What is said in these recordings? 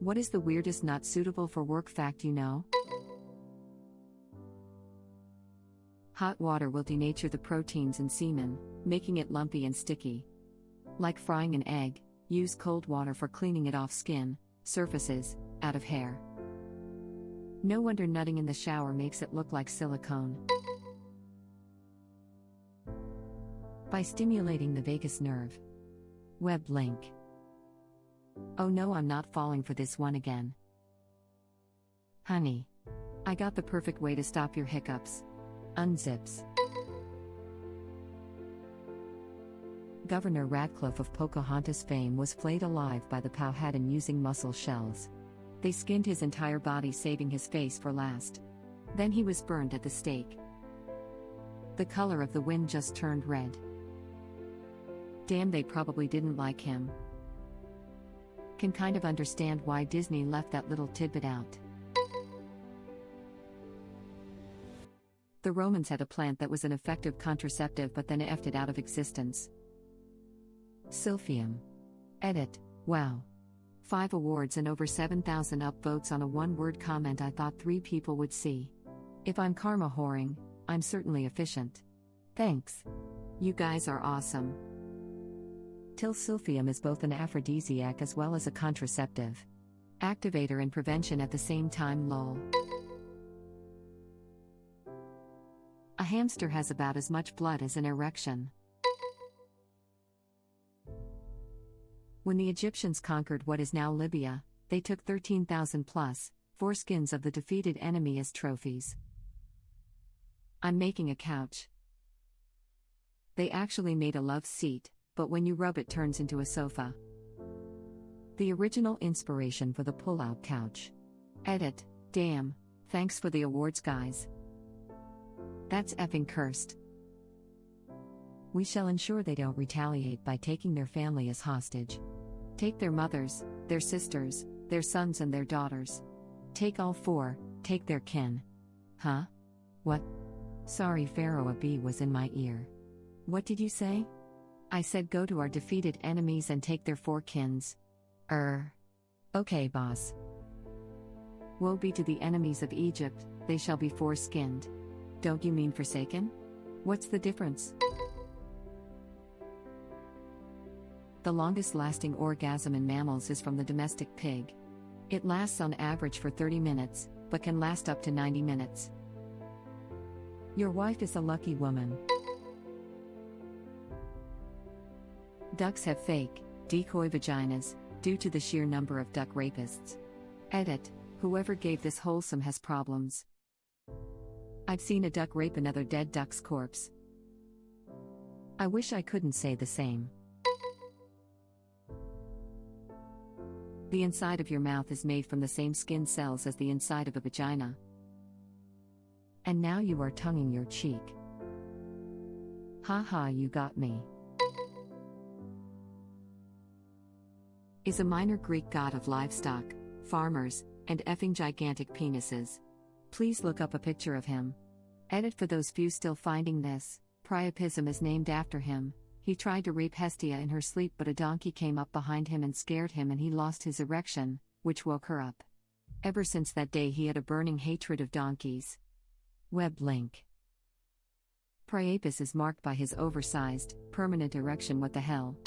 What is the weirdest not suitable for work fact you know? Hot water will denature the proteins in semen, making it lumpy and sticky. Like frying an egg, use cold water for cleaning it off skin, surfaces, out of hair. No wonder nutting in the shower makes it look like silicone. By stimulating the vagus nerve. Web link. Oh no, I'm not falling for this one again. Honey. I got the perfect way to stop your hiccups. Unzips. Governor Ratcliffe of Pocahontas fame was flayed alive by the Powhatan using mussel shells. They skinned his entire body, saving his face for last. Then he was burned at the stake. The color of the wind just turned red. Damn, they probably didn't like him. Can kind of understand why Disney left that little tidbit out. The Romans had a plant that was an effective contraceptive but then effed it out of existence. Silphium. Edit. Wow. 5 awards and over 7,000 upvotes on a one-word comment I thought 3 people would see. If I'm karma whoring, I'm certainly efficient. Thanks. You guys are awesome. Silphium is both an aphrodisiac as well as a contraceptive. Activator and prevention at the same time, lol. A hamster has about as much blood as an erection. When the Egyptians conquered what is now Libya, they took 13,000 plus foreskins of the defeated enemy as trophies. I'm making a couch. They actually made a love seat, but when you rub it turns into a sofa. The original inspiration for the pull-out couch. Edit. Damn, thanks for the awards, guys. That's effing cursed. We shall ensure they don't retaliate by taking their family as hostage. Take their mothers, their sisters, their sons and their daughters. Take all 4, take their kin. Huh? What? Sorry, Pharaoh, a bee was in my ear. What did you say? I said go to our defeated enemies and take their 4 kins. Okay, boss. Woe be to the enemies of Egypt, they shall be foreskinned. Don't you mean forsaken? What's the difference? The longest lasting orgasm in mammals is from the domestic pig. It lasts on average for 30 minutes, but can last up to 90 minutes. Your wife is a lucky woman. Ducks have fake, decoy vaginas, due to the sheer number of duck rapists. Edit. Whoever gave this wholesome has problems. I've seen a duck rape another dead duck's corpse. I wish I couldn't say the same. The inside of your mouth is made from the same skin cells as the inside of a vagina. And now you are tonguing your cheek. Haha, you got me. Is a minor Greek god of livestock, farmers, and effing gigantic penises. Please look up a picture of him. Edit. For those few still finding this, Priapism is named after him. He tried to rape Hestia in her sleep, but a donkey came up behind him and scared him, and he lost his erection, which woke her up. Ever since that day he had a burning hatred of donkeys. Web link. Priapus is marked by his oversized, permanent erection. What the hell?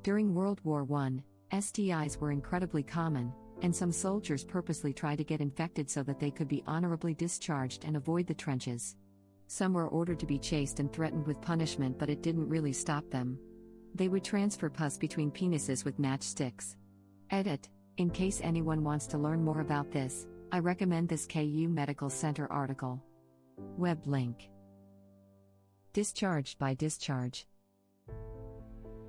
During World War I, STIs were incredibly common, and some soldiers purposely tried to get infected so that they could be honorably discharged and avoid the trenches. Some were ordered to be chased and threatened with punishment, but it didn't really stop them. They would transfer pus between penises with matchsticks. Edit. In case anyone wants to learn more about this, I recommend this KU Medical Center article. Web link. Discharged by discharge.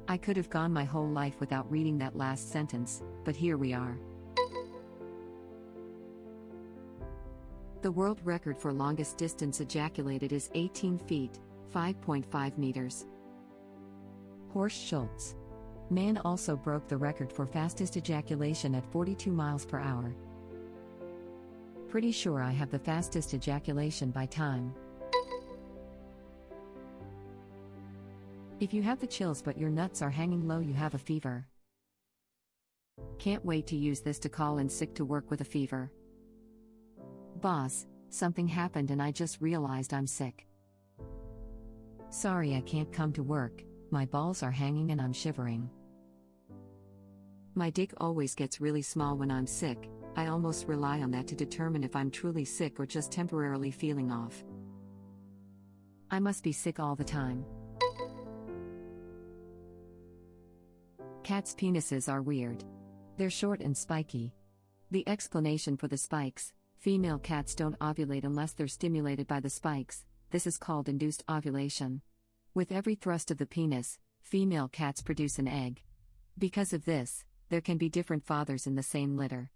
I could have gone my whole life without reading that last sentence, but here we are. The world record for longest distance ejaculated is 18 feet, 5.5 meters. Horst Schultz. Man also broke the record for fastest ejaculation at 42 miles per hour. Pretty sure I have the fastest ejaculation by time. If you have the chills but your nuts are hanging low, you have a fever. Can't wait to use this to call in sick to work with a fever. Boss, something happened and I just realized I'm sick. Sorry, I can't come to work, my balls are hanging and I'm shivering. My dick always gets really small when I'm sick, I almost rely on that to determine if I'm truly sick or just temporarily feeling off. I must be sick all the time. Cats' penises are weird. They're short and spiky. The explanation for the spikes: female cats don't ovulate unless they're stimulated by the spikes. This is called induced ovulation. With every thrust of the penis, female cats produce an egg. Because of this, there can be different fathers in the same litter.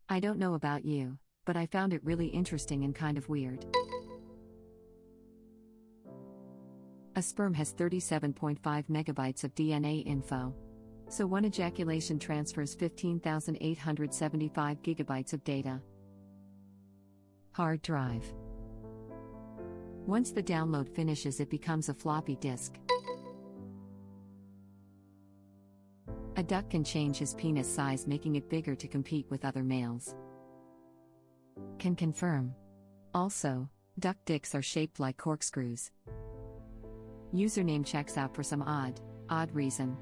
I don't know about you, but I found it really interesting and kind of weird. A sperm has 37.5 megabytes of DNA info. So one ejaculation transfers 15,875 gigabytes of data. Hard drive. Once the download finishes, it becomes a floppy disk. A duck can change his penis size, making it bigger to compete with other males. Can confirm. Also, duck dicks are shaped like corkscrews. Username checks out for some odd reason.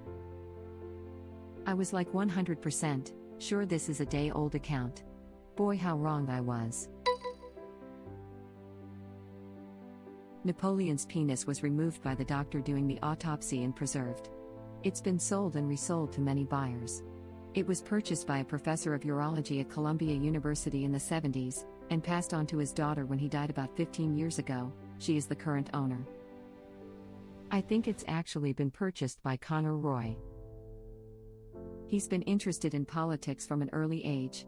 I was like 100% sure this is a day-old account. Boy, how wrong I was. Napoleon's penis was removed by the doctor doing the autopsy and preserved. It's been sold and resold to many buyers. It was purchased by a professor of urology at Columbia University in the 70s, and passed on to his daughter when he died about 15 years ago. She is the current owner. I think it's actually been purchased by Connor Roy. He's been interested in politics from an early age.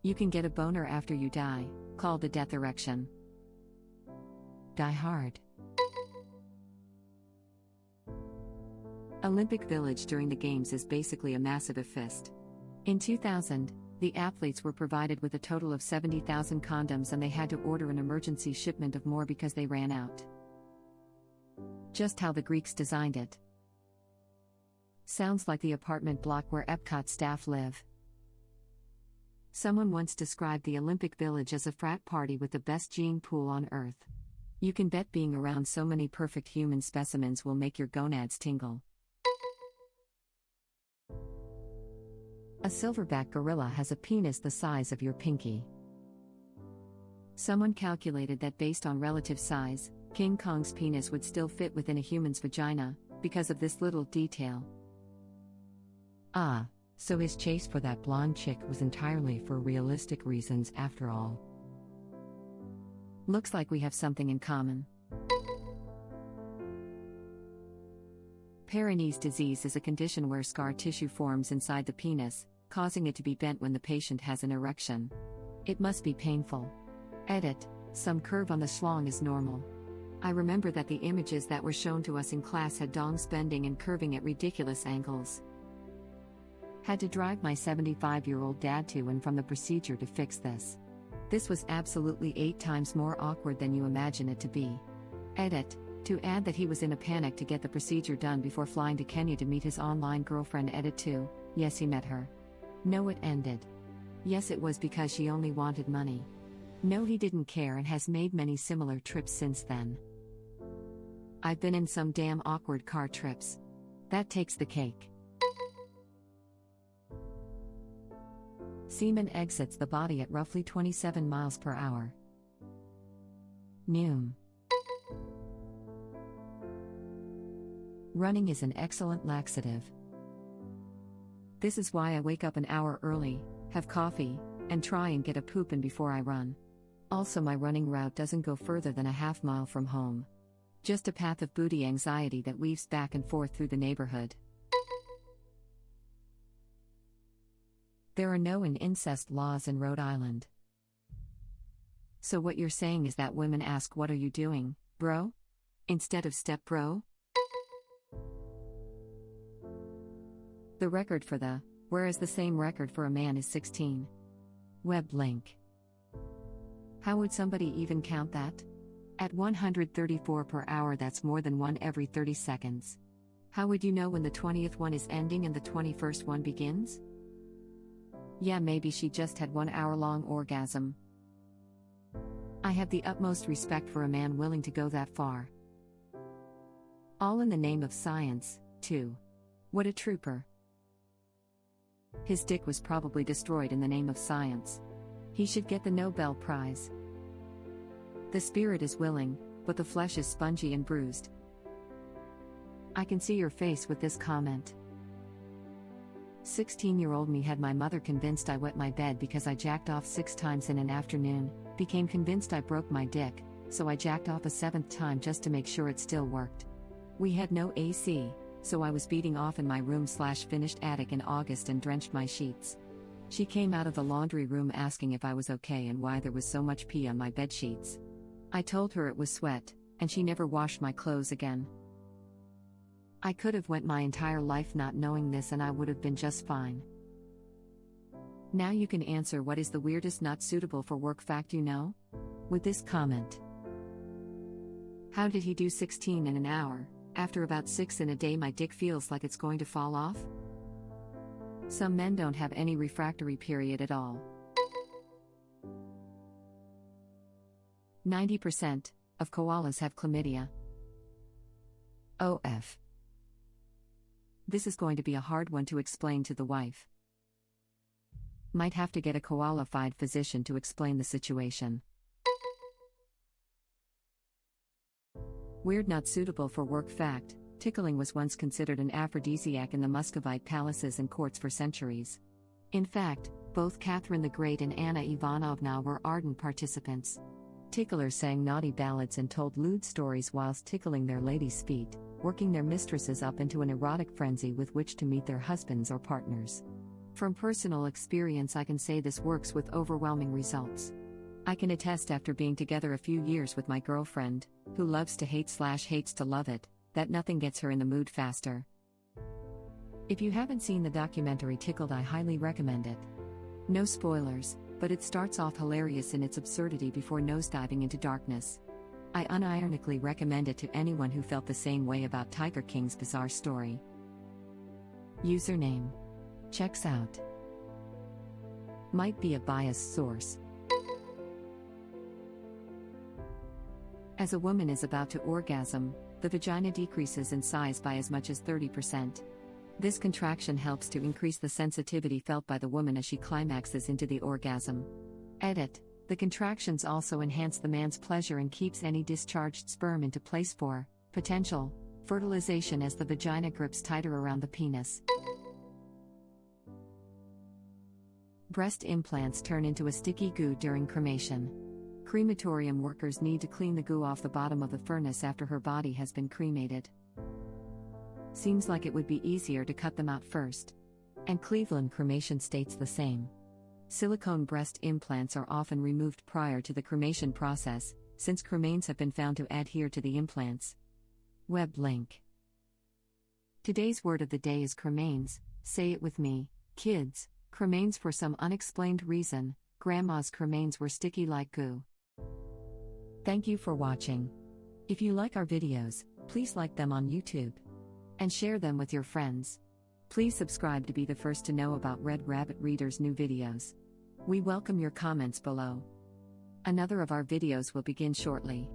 You can get a boner after you die, called a death erection. Die Hard. Olympic Village during the Games is basically a massive fist. In 2000, the athletes were provided with a total of 70,000 condoms and they had to order an emergency shipment of more because they ran out. Just how the Greeks designed it. Sounds like the apartment block where Epcot staff live. Someone once described the Olympic Village as a frat party with the best gene pool on Earth. You can bet being around so many perfect human specimens will make your gonads tingle. A silverback gorilla has a penis the size of your pinky. Someone calculated that based on relative size, King Kong's penis would still fit within a human's vagina, because of this little detail. Ah, so his chase for that blonde chick was entirely for realistic reasons after all. Looks like we have something in common. Peyronie's disease is a condition where scar tissue forms inside the penis, causing it to be bent when the patient has an erection. It must be painful. Edit, some curve on the schlong is normal. I remember that the images that were shown to us in class had dongs bending and curving at ridiculous angles. Had to drive my 75-year-old dad to and from the procedure to fix this. This was absolutely 8 times more awkward than you imagine it to be. Edit, to add that he was in a panic to get the procedure done before flying to Kenya to meet his online girlfriend. Edit 2, yes, he met her. No, it ended. Yes, it was because she only wanted money. No, he didn't care and has made many similar trips since then. I've been in some damn awkward car trips. That takes the cake. Semen exits the body at roughly 27 miles per hour. Noom. Running is an excellent laxative. This is why I wake up an hour early, have coffee, and try and get a poop in before I run. Also, my running route doesn't go further than a half mile from home. Just a path of booty anxiety that weaves back and forth through the neighborhood. There are no incest laws in Rhode Island. So what you're saying is that women ask, "What are you doing, bro?" instead of "Step bro?" The record for the, whereas the same record for a man is 16. Web link. How would somebody even count that? At 134 per hour, that's more than one every 30 seconds. How would you know when the 20th one is ending and the 21st one begins? Yeah, maybe she just had 1 hour-long orgasm. I have the utmost respect for a man willing to go that far. All in the name of science, too. What a trooper. His dick was probably destroyed in the name of science. He should get the Nobel Prize. The spirit is willing, but the flesh is spongy and bruised. I can see your face with this comment. 16-year-old me had my mother convinced I wet my bed because I jacked off 6 times in an afternoon, became convinced I broke my dick, so I jacked off a 7th time just to make sure it still worked. We had no AC, so I was beating off in my room/finished attic in August and drenched my sheets. She came out of the laundry room asking if I was okay and why there was so much pee on my bed sheets. I told her it was sweat, and she never washed my clothes again. I could have went my entire life not knowing this and I would have been just fine. Now you can answer what is the weirdest not suitable for work fact you know? With this comment. How did he do 16 in an hour? After about 6 in a day my dick feels like it's going to fall off? Some men don't have any refractory period at all. 90% of koalas have chlamydia. OF. This is going to be a hard one to explain to the wife. Might have to get a koala-fied physician to explain the situation. Weird not suitable for work fact, tickling was once considered an aphrodisiac in the Muscovite palaces and courts for centuries. In fact, both Catherine the Great and Anna Ivanovna were ardent participants. Ticklers sang naughty ballads and told lewd stories whilst tickling their ladies' feet, working their mistresses up into an erotic frenzy with which to meet their husbands or partners. From personal experience I can say this works with overwhelming results. I can attest after being together a few years with my girlfriend, who loves to hate/hates to love it, that nothing gets her in the mood faster. If you haven't seen the documentary Tickled, I highly recommend it. No spoilers, but it starts off hilarious in its absurdity before nosediving into darkness. I unironically recommend it to anyone who felt the same way about Tiger King's bizarre story. Username. Checks out. Might be a biased source. As a woman is about to orgasm, the vagina decreases in size by as much as 30%. This contraction helps to increase the sensitivity felt by the woman as she climaxes into the orgasm. Edit. The contractions also enhance the man's pleasure and keeps any discharged sperm into place for potential fertilization as the vagina grips tighter around the penis. Breast implants turn into a sticky goo during cremation. Crematorium workers need to clean the goo off the bottom of the furnace after her body has been cremated. Seems like it would be easier to cut them out first. And Cleveland Cremation states the same. Silicone breast implants are often removed prior to the cremation process, since cremains have been found to adhere to the implants. Web link. Today's word of the day is cremains. Say it with me, kids. Cremains. For some unexplained reason, Grandma's cremains were sticky like goo. Thank you for watching. If you like our videos, please like them on YouTube. And share them with your friends. Please subscribe to be the first to know about Red Rabbit Reader's new videos. We welcome your comments below. Another of our videos will begin shortly.